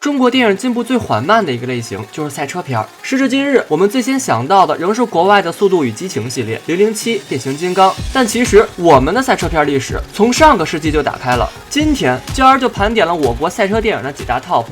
中国电影进步最缓慢的一个类型就是赛车片。时至今日，我们最先想到的仍是国外的《速度与激情》系列、007、变形金刚。但其实我们的赛车片历史从上个世纪就打开了。今天娇儿就盘点了我国赛车电影的几大 top。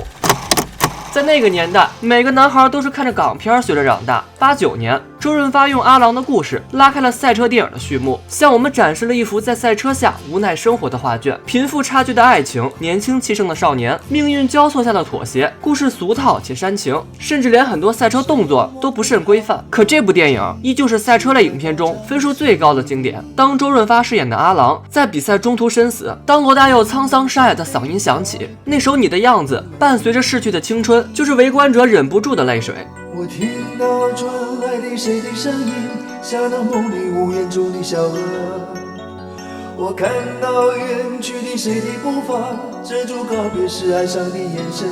在那个年代，每个男孩都是看着港片随着长大。89年，周润发用《阿郎的故事》拉开了赛车电影的序幕，向我们展示了一幅在赛车下无奈生活的画卷。贫富差距的爱情，年轻气盛的少年，命运交错下的妥协，故事俗套且煽情，甚至连很多赛车动作都不甚规范。可这部电影依旧是赛车类影片中分数最高的经典。当周润发饰演的阿郎在比赛中途身死，当罗大佑沧桑沙哑的嗓音响起，那首《你的样子》伴随着逝去的青春，就是围观者忍不住的泪水。我听到传来的谁的声音，像那梦里无言中的小河。我看到远去的谁的步伐，遮住告别时哀伤的眼神。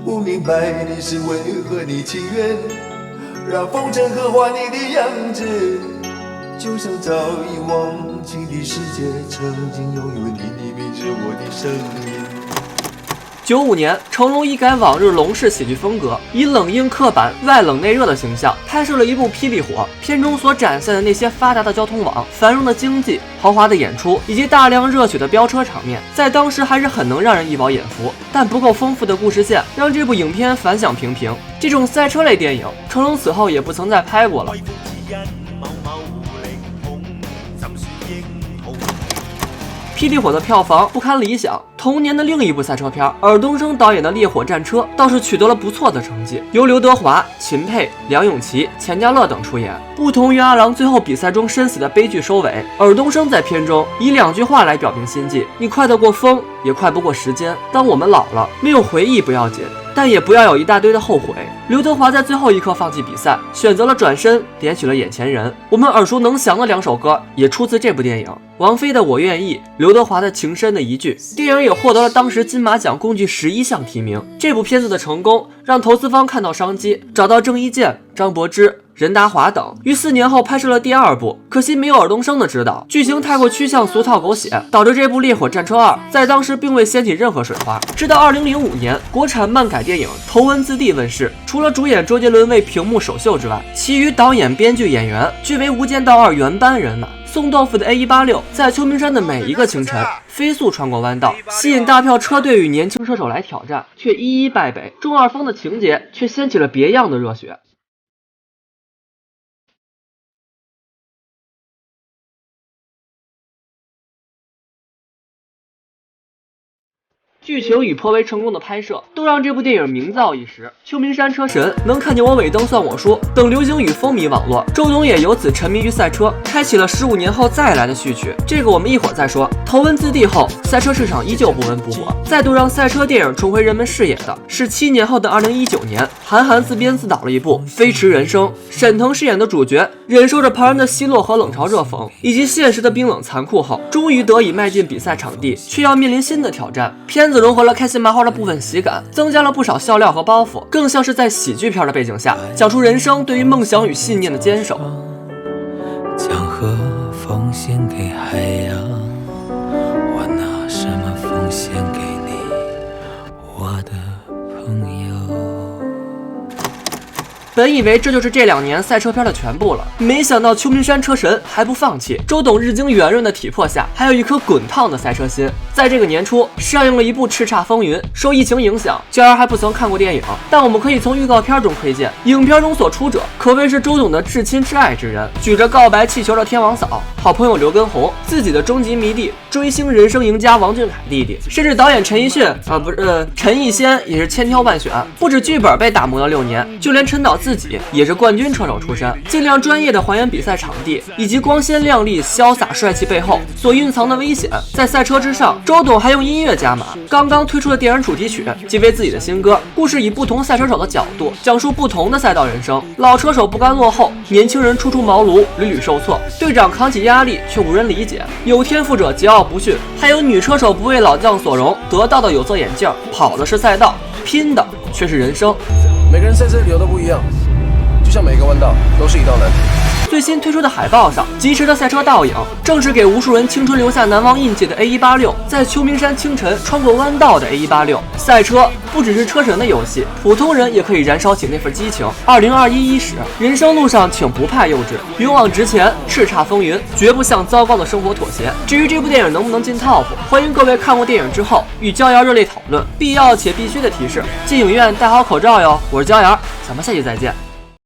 不明白你是为何你情愿让风尘刻画你的样子，就像早已忘记的世界曾经拥有你的名字，我的声音。95年，成龙一改往日龙式喜剧风格，以冷硬刻板、外冷内热的形象拍摄了一部《霹雳火》。片中所展现的那些发达的交通网、繁荣的经济、豪华的演出，以及大量热血的飙车场面，在当时还是很能让人一饱眼福。但不够丰富的故事线，让这部影片反响平平。这种赛车类电影，成龙此后也不曾再拍过了。霹雳火的票房不堪理想，同年的另一部赛车片尔冬升导演的《烈火战车》倒是取得了不错的成绩，由刘德华、秦沛、梁咏琪、钱嘉乐等出演。不同于阿郎最后比赛中身死的悲剧收尾，尔冬升在片中以2句话来表明心迹：你快得过风，也快不过时间。当我们老了，没有回忆不要紧，但也不要有一大堆的后悔。刘德华在最后一刻放弃比赛，选择了转身点取了眼前人。我们耳熟能详的2首歌也出自这部电影，王菲的《我愿意》，刘德华的《情深的一句》。电影也获得了当时金马奖共计11项提名。这部片子的成功让投资方看到商机，找到郑伊健、张柏芝、任达华等，于4年后拍摄了第2部，可惜没有尔冬升的指导，剧情太过趋向俗套狗血，导致这部《烈火战车2》在当时并未掀起任何水花。直到2005年，国产漫改电影《头文字 D》问世，除了主演周杰伦为屏幕首秀之外，其余导演、编剧、演员均为《无间道2》原班人马。宋豆腐的 A186 在秋名山的每一个清晨飞速穿过弯道，吸引大票车队与年轻车手来挑战，却一一败北。中二风的情节却掀起了别样的热血。剧情与颇为成功的拍摄，都让这部电影名噪一时。秋名山车神、能看见我尾灯算我输等流行语风靡网络，周董也由此沉迷于赛车，开启了15年后再来的序曲。这个我们一会儿再说。头文字 D 后，赛车市场依旧不温不火，再度让赛车电影重回人们视野的是7年后的2019年，韩寒自编自导了一部《飞驰人生》。沈腾饰演的主角忍受着旁人的奚落和冷嘲热讽，以及现实的冰冷残酷后，终于得以迈进比赛场地，却要面临新的挑战。片子融合了开心麻花的部分喜感，增加了不少笑料和包袱，更像是在喜剧片的背景下，讲述人生对于梦想与信念的坚守。将河奉献给海洋，我拿什么奉献给你，我的朋友。本以为这就是这2年赛车片的全部了，没想到秋名山车神还不放弃。周董日经圆润的体魄下，还有一颗滚烫的赛车心。在这个年初，上映了一部《叱咤风云》。受疫情影响，娇儿还不曾看过电影，但我们可以从预告片中窥见，影片中所出者可谓是周董的至亲至爱之人，举着告白气球的天王嫂、好朋友刘畊宏，自己的终极迷弟、追星人生赢家王俊凯弟弟，甚至导演陈奕迅陈逸仙也是千挑万选。不止剧本被打磨了6年，就连陈导自己也是冠军车手出身，尽量专业的还原比赛场地以及光鲜亮丽、潇洒帅气背后所蕴藏的危险。在赛车之上，周董还用音乐加码，刚刚推出的电影主题曲即为自己的新歌。故事以不同赛车手的角度讲述不同的赛道人生，老车手不甘落后，年轻人初出茅庐屡屡受挫，队长扛起压力却无人理解，有天赋者桀骜不驯，还有女车手不为老将所容，得到的有色眼镜，跑的是赛道，拼的却是人生。每个人赛车理由都不一样，就像每个弯道都是一道难题。最新推出的海报上，疾驰的赛车倒影正是给无数人青春留下难忘印记的 A186，在秋名山清晨穿过弯道的 A186。赛车不只是车神的游戏，普通人也可以燃烧起那份激情。2021伊始，人生路上请不怕幼稚，勇往直前，叱咤风云，绝不向糟糕的生活妥协。至于这部电影能不能进 TOP， 欢迎各位看过电影之后与焦瑶热烈讨论。必要且必须的提示：进影院戴好口罩哟！我是焦瑶，咱们下期再见。